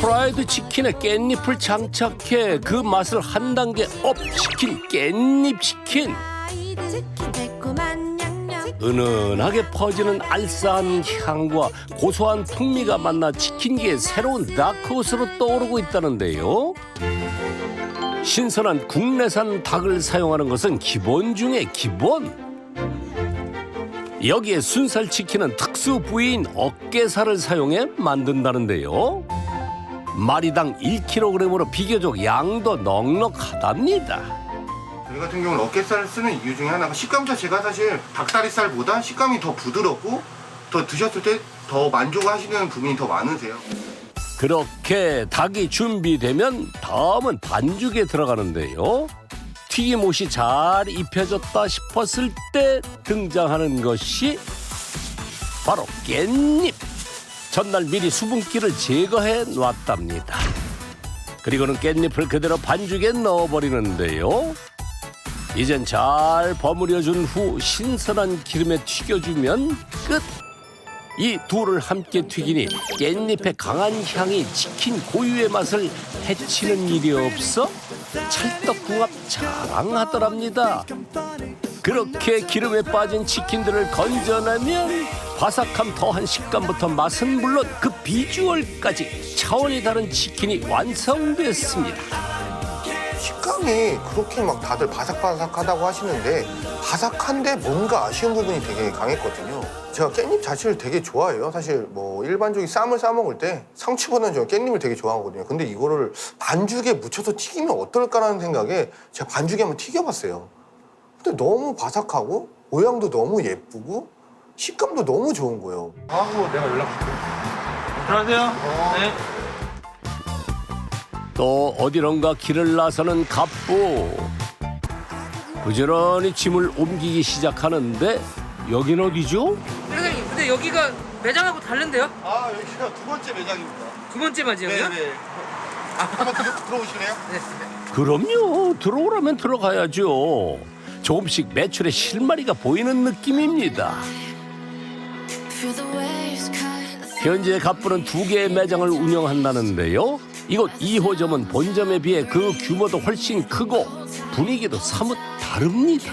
프라이드 치킨에 깻잎을 장착해 그 맛을 한 단계 업 시킨 깻잎 치킨. 은은하게 퍼지는 알싸한 향과 고소한 풍미가 만나 치킨계의 새로운 다크호스로 떠오르고 있다는데요. 신선한 국내산 닭을 사용하는 것은 기본 중에 기본. 여기에 순살 치킨은 특수 부위인 어깨살을 사용해 만든다는데요. 마리당 1kg으로 비교적 양도 넉넉하답니다. 저희 같은 경우는 어깨살을 쓰는 이유 중에 하나가 식감 자체가 사실 닭다리살보다 식감이 더 부드럽고 더 드셨을 때 더 만족하시는 부분이 더 많으세요. 그렇게 닭이 준비되면 다음은 반죽에 들어가는데요. 튀김옷이 잘 입혀졌다 싶었을 때 등장하는 것이 바로 깻잎. 전날 미리 수분기를 제거해 놨답니다. 그리고는 깻잎을 그대로 반죽에 넣어버리는데요. 이젠 잘 버무려준 후 신선한 기름에 튀겨주면 끝. 이 둘을 함께 튀기니 깻잎의 강한 향이 치킨 고유의 맛을 해치는 일이 없어 찰떡궁합 자랑하더랍니다. 그렇게 기름에 빠진 치킨들을 건져내면 바삭함 더한 식감부터 맛은 물론 그 비주얼까지 차원이 다른 치킨이 완성됐습니다. 식감이 그렇게 막 다들 바삭바삭하다고 하시는데 바삭한데 뭔가 아쉬운 부분이 되게 강했거든요. 제가 깻잎 자체를 되게 좋아해요. 사실 뭐 일반적인 쌈을 싸 먹을 때 상추보다는 저는 깻잎을 되게 좋아하거든요. 근데 이거를 반죽에 묻혀서 튀기면 어떨까라는 생각에 제가 반죽에 한번 튀겨봤어요. 근데 너무 바삭하고 모양도 너무 예쁘고 식감도 너무 좋은 거예요. 하고 내가 연락할게. 들어가세요. 네. 또 어디론가 길을 나서는 갑부. 부지런히 짐을 옮기기 시작하는데 여긴 어디죠? 사장님, 근데 여기가 매장하고 다른데요? 아, 여기가 두 번째 매장입니다. 두 번째 맞이요? 네네. 한번 들어오실래요? 네. 그럼요. 들어오라면 들어가야죠. 조금씩 매출의 실마리가 보이는 느낌입니다. 현재 갑부는 2개의 매장을 운영한다는데요. 이곳 2호점은 본점에 비해 그 규모도 훨씬 크고 분위기도 사뭇 다릅니다.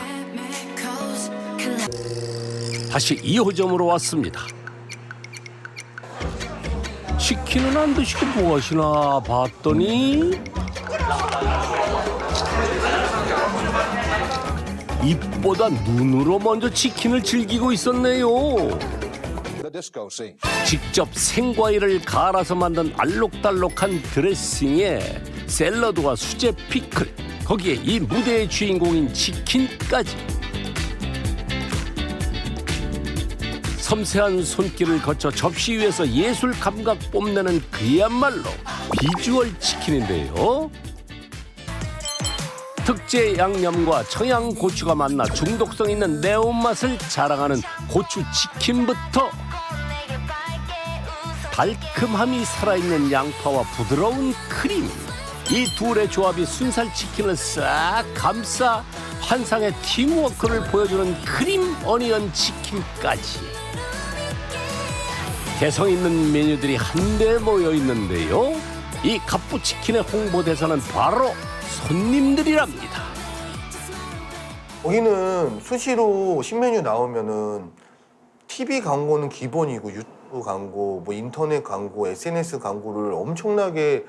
다시 2호점으로 왔습니다. 치킨은 안 드시고 뭐 하시나 봤더니 입보다 눈으로 먼저 치킨을 즐기고 있었네요. 직접 생과일을 갈아서 만든 알록달록한 드레싱에 샐러드와 수제 피클, 거기에 이 무대의 주인공인 치킨까지. 섬세한 손길을 거쳐 접시 위에서 예술 감각 뽐내는 그야말로 비주얼 치킨인데요. 특제 양념과 청양고추가 만나 중독성 있는 매운맛을 자랑하는 고추 치킨부터 달큼함이 살아있는 양파와 부드러운 크림, 이 둘의 조합이 순살 치킨을 싹 감싸 환상의 팀워크를 보여주는 크림 어니언 치킨까지. 개성 있는 메뉴들이 한데 모여 있는데요. 이 갑부 치킨의 홍보대사는 바로 손님들이랍니다. 여기는 수시로 신메뉴 나오면은 TV 광고는 기본이고 유튜브 광고, 뭐 인터넷 광고, SNS 광고를 엄청나게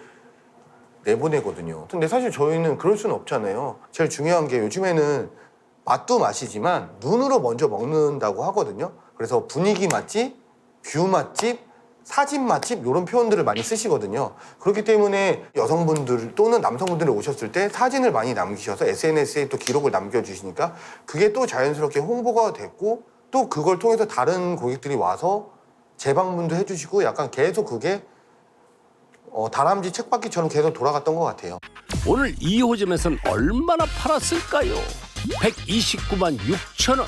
내보내거든요. 근데 사실 저희는 그럴 수는 없잖아요. 제일 중요한 게 요즘에는 맛도 맛이지만 눈으로 먼저 먹는다고 하거든요. 그래서 분위기 맛집, 뷰 맛집, 사진 맛집 이런 표현들을 많이 쓰시거든요. 그렇기 때문에 여성분들 또는 남성분들이 오셨을 때 사진을 많이 남기셔서 SNS에 또 기록을 남겨주시니까 그게 또 자연스럽게 홍보가 됐고 또 그걸 통해서 다른 고객들이 와서 재방문도 해주시고 약간 계속 그게 다람쥐 책받기처럼 계속 돌아갔던 것 같아요. 오늘 2호점에서는 얼마나 팔았을까요? 129만 6천 원.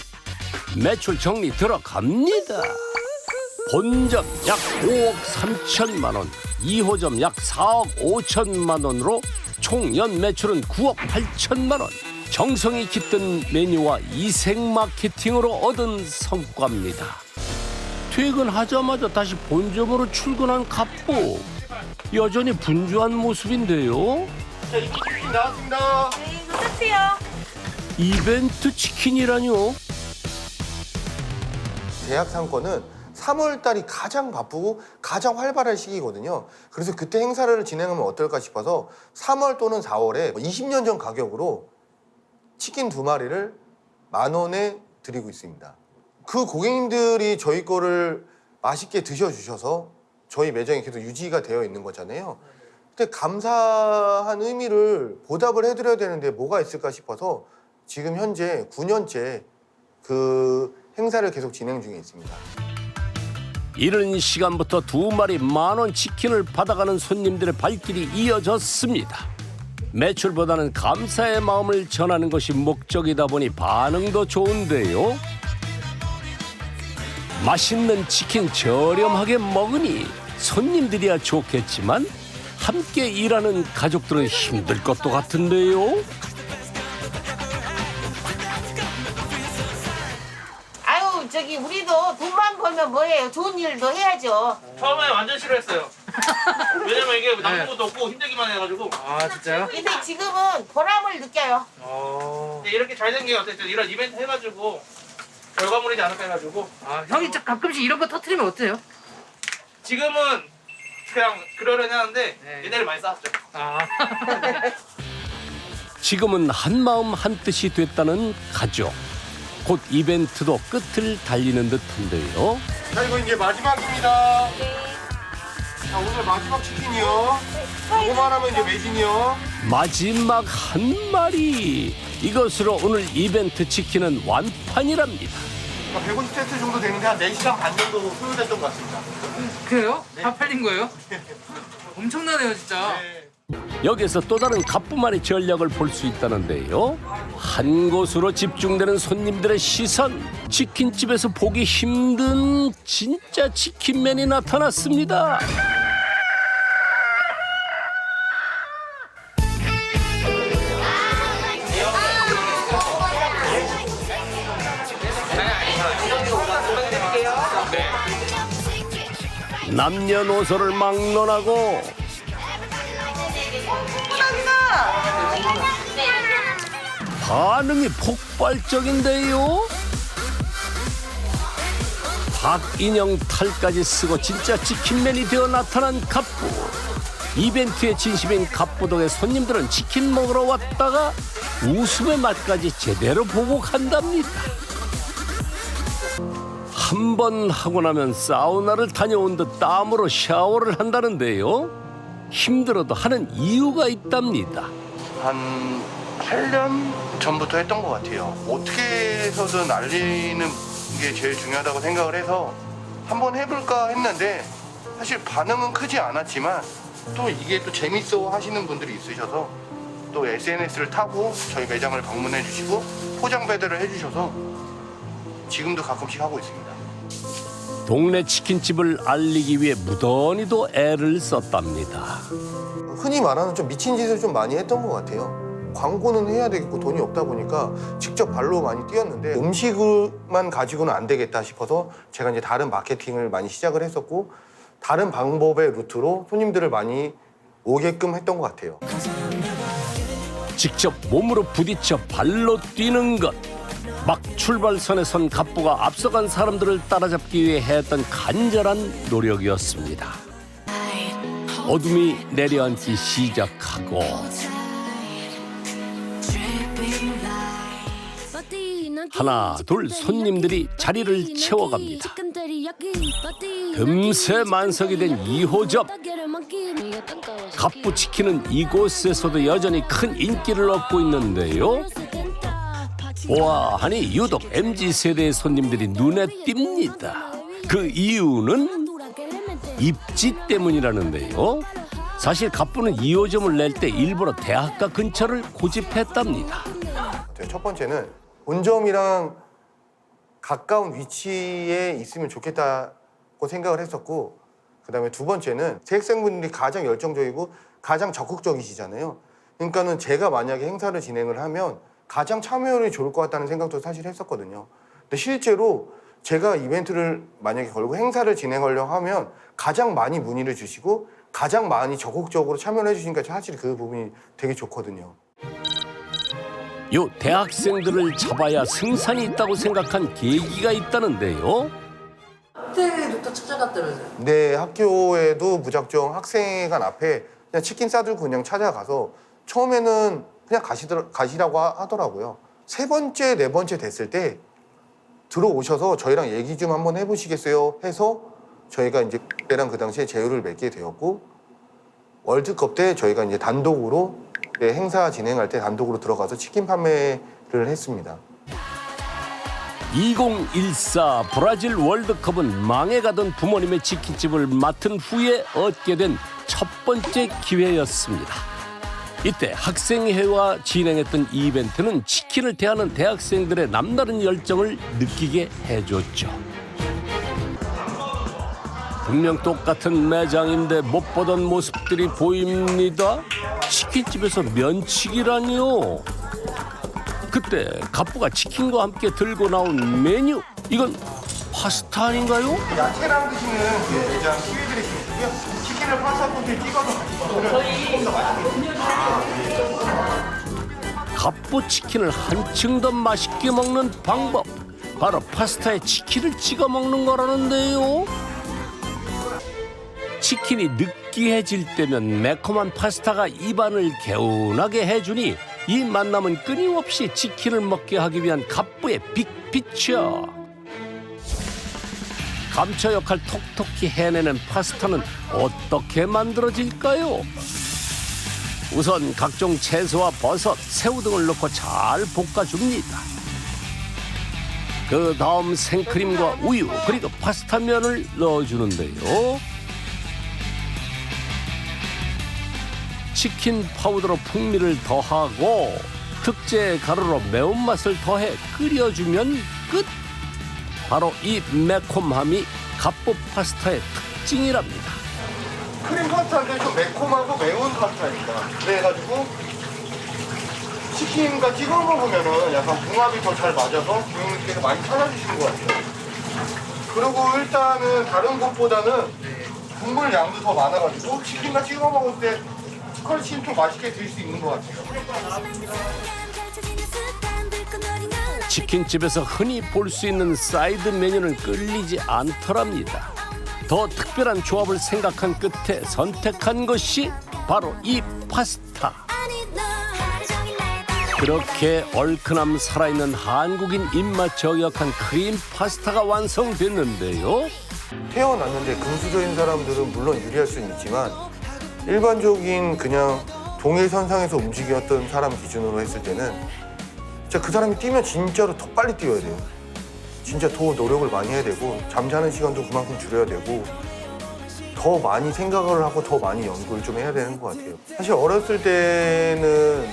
매출 정리 들어갑니다. 본점 약 5억 3천만 원, 2호점 약 4억 5천만 원으로 총 연 매출은 9억 8천만 원. 정성이 깃든 메뉴와 이색 마케팅으로 얻은 성과입니다. 퇴근하자마자 다시 본점으로 출근한 갑부. 여전히 분주한 모습인데요. 자, 이거 치킨 나왔습니다. 네, 이거 세트요. 이벤트 치킨이라뇨? 대학 상권은 3월 달이 가장 바쁘고 가장 활발한 시기거든요. 그래서 그때 행사를 진행하면 어떨까 싶어서 3월 또는 4월에 20년 전 가격으로 치킨 2마리를 10,000원에 드리고 있습니다. 그 고객님들이 저희 거를 맛있게 드셔주셔서 저희 매장이 계속 유지가 되어 있는 거잖아요. 근데 감사한 의미를 보답을 해드려야 되는데 뭐가 있을까 싶어서 지금 현재 9년째 그 행사를 계속 진행 중에 있습니다. 이른 시간부터 2마리 10,000원 치킨을 받아가는 손님들의 발길이 이어졌습니다. 매출보다는 감사의 마음을 전하는 것이 목적이다 보니 반응도 좋은데요. 맛있는 치킨 저렴하게 먹으니 손님들이야 좋겠지만 함께 일하는 가족들은 힘들 것도 같은데요. 아유, 저기 우리도 돈만 벌면 뭐해요? 좋은 일도 해야죠. 처음에 완전 싫어했어요. 왜냐면 이게 남는 것도 없고 힘들기만 해가지고. 아 진짜요? 근데 지금은 보람을 느껴요. 근데 이렇게 잘 된 게 어땠죠? 이런 이벤트 해가지고 결과물이지 않을까 해가지고. 아 형이 가끔씩 이런 거 터트리면 어때요? 지금은 그냥 그러려니 하는데 네. 옛날에 많이 쌓았죠. 아 지금은 한마음 한뜻이 됐다는 가족. 곧 이벤트도 끝을 달리는 듯한데요. 자, 이거 이제 마지막입니다. 자, 오늘 마지막 치킨이요. 이거만 하면 이제 매진이요. 마지막 한 마리. 이것으로 오늘 이벤트 치킨은 완판이랍니다. 150세트 정도 되는데 한 4시간 반 정도 소요됐던 것 같습니다. 그래요? 다 팔린 거예요? 엄청나네요 진짜. 여기서 또 다른 가뿐만의 전략을 볼 수 있다는데요. 한 곳으로 집중되는 손님들의 시선. 치킨집에서 보기 힘든 진짜 치킨맨이 나타났습니다. 남녀노소를 막론하고 반응이 폭발적인데요. 박인형 탈까지 쓰고 진짜 치킨맨이 되어 나타난 갑부. 이벤트의 진심인 갑부 덕에 손님들은 치킨 먹으러 왔다가 웃음의 맛까지 제대로 보고 간답니다. 한 번 하고 나면 사우나를 다녀온 듯 땀으로 샤워를 한다는데요. 힘들어도 하는 이유가 있답니다. 한 8년 전부터 했던 것 같아요. 어떻게 해서든 알리는 게 제일 중요하다고 생각을 해서 한번 해볼까 했는데 사실 반응은 크지 않았지만 또 이게 또 재밌어 하시는 분들이 있으셔서 또 SNS를 타고 저희 매장을 방문해 주시고 포장 배달을 해주셔서 지금도 가끔씩 하고 있습니다. 동네 치킨집을 알리기 위해 무던히도 애를 썼답니다. 흔히 말하는 좀 미친 짓을 좀 많이 했던 것 같아요. 광고는 해야 되겠고 돈이 없다 보니까 직접 발로 많이 뛰었는데 음식만 가지고는 안 되겠다 싶어서 제가 이제 다른 마케팅을 많이 시작을 했었고 다른 방법의 루트로 손님들을 많이 오게끔 했던 것 같아요. 직접 몸으로 부딪혀 발로 뛰는 것. 막 출발선에 선 갑부가 앞서간 사람들을 따라잡기 위해 했던 간절한 노력이었습니다. 어둠이 내려앉기 시작하고 하나 둘 손님들이 자리를 채워갑니다. 금세 만석이 된 2호점. 갑부 치킨은 이곳에서도 여전히 큰 인기를 얻고 있는데요. 보아하니 유독 MZ세대의 손님들이 눈에 띕니다. 그 이유는 입지 때문이라는데요. 사실 갑부는 2호점을 낼 때 일부러 대학가 근처를 고집했답니다. 첫 번째는 본점이랑 가까운 위치에 있으면 좋겠다고 생각을 했었고 그다음에 두 번째는 제 학생분들이 가장 열정적이고 가장 적극적이시잖아요. 그러니까는 제가 만약에 행사를 진행을 하면 가장 참여율이 좋을 것 같다는 생각도 사실 했었거든요. 근데 실제로 제가 이벤트를 만약에 걸고 행사를 진행하려고 하면 가장 많이 문의를 주시고 가장 많이 적극적으로 참여를 해주시니까 사실 그 부분이 되게 좋거든요. 요 대학생들을 잡아야 승산이 있다고 생각한 계기가 있다는데요. 호텔부터 찾아갔다면서요? 네, 학교에도 무작정 학생회관 앞에 그냥 치킨 싸들고 그냥 찾아가서 처음에는 그냥 가시라고 하더라고요. 세 번째, 네 번째 됐을 때 들어오셔서 저희랑 얘기 좀 한번 해보시겠어요? 해서 저희가 이제 그때랑 그 당시에 제휴를 맺게 되었고 월드컵 때 저희가 이제 단독으로 행사 진행할 때 단독으로 들어가서 치킨 판매를 했습니다. 2014 브라질 월드컵은 망해가던 부모님의 치킨집을 맡은 후에 얻게 된 첫 번째 기회였습니다. 이때 학생회와 진행했던 이벤트는 치킨을 대하는 대학생들의 남다른 열정을 느끼게 해줬죠. 분명 똑같은 매장인데 못 보던 모습들이 보입니다. 치킨집에서 면치기라니요. 그때 갑부가 치킨과 함께 들고 나온 메뉴, 이건 파스타 아닌가요? 야채랑 드시는 그 매장 키위들이 있고요. 치킨을 파스타 소스에 찍어서 조금 더 맛있게. 갑부 치킨을 한층 더 맛있게 먹는 방법, 바로 파스타에 치킨을 찍어 먹는 거라는데요. 치킨이 느끼해질 때면 매콤한 파스타가 입안을 개운하게 해주니 이 만남은 끊임없이 치킨을 먹게 하기 위한 갑부의 빅피처. 감초 역할 톡톡히 해내는 파스타는 어떻게 만들어질까요? 우선 각종 채소와 버섯, 새우 등을 넣고 잘 볶아줍니다. 그 다음 생크림과 우유 그리고 파스타면을 넣어주는데요. 치킨 파우더로 풍미를 더하고 특제 가루로 매운맛을 더해 끓여주면 끝! 바로 이 매콤함이 갑부 파스타의 특징이랍니다. 크림 파스타인데 좀 매콤하고 매운 파스타입니다. 그래가지고 치킨과 찍어 먹으면은 약간 궁합이 더 잘 맞아서 고객님께서 많이 찾아주시는 것 같아요. 그리고 일단은 다른 곳보다는 국물 양도 더 많아가지고 치킨과 찍어 먹을 때 훨씬 더 맛있게 드실 수 있는 것 같아요. 치킨집에서 흔히 볼 수 있는 사이드 메뉴는 끌리지 않더랍니다. 더 특별한 조합을 생각한 끝에 선택한 것이 바로 이 파스타. 그렇게 얼큰함 살아있는 한국인 입맛 저격한 크림 파스타가 완성됐는데요. 태어났는데 금수저인 사람들은 물론 유리할 수는 있지만 일반적인 그냥 동일선상에서 움직였던 사람 기준으로 했을 때는 진짜 그 사람이 뛰면 진짜로 더 빨리 뛰어야 돼요. 진짜 더 노력을 많이 해야 되고 잠자는 시간도 그만큼 줄여야 되고 더 많이 생각을 하고 더 많이 연구를 좀 해야 되는 것 같아요. 사실 어렸을 때는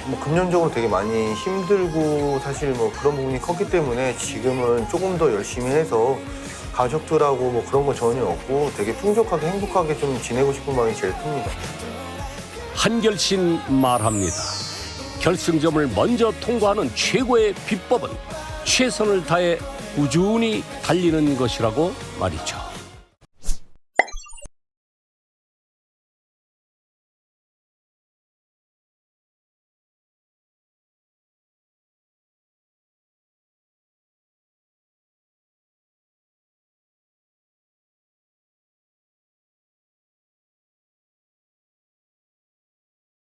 뭐 금전적으로 되게 많이 힘들고 사실 뭐 그런 부분이 컸기 때문에 지금은 조금 더 열심히 해서 가족들하고 뭐 그런 거 전혀 없고 되게 풍족하게 행복하게 좀 지내고 싶은 마음이 제일 큽니다. 한결신 말합니다. 결승점을 먼저 통과하는 최고의 비법은 최선을 다해 꾸준히 달리는 것이라고 말이죠.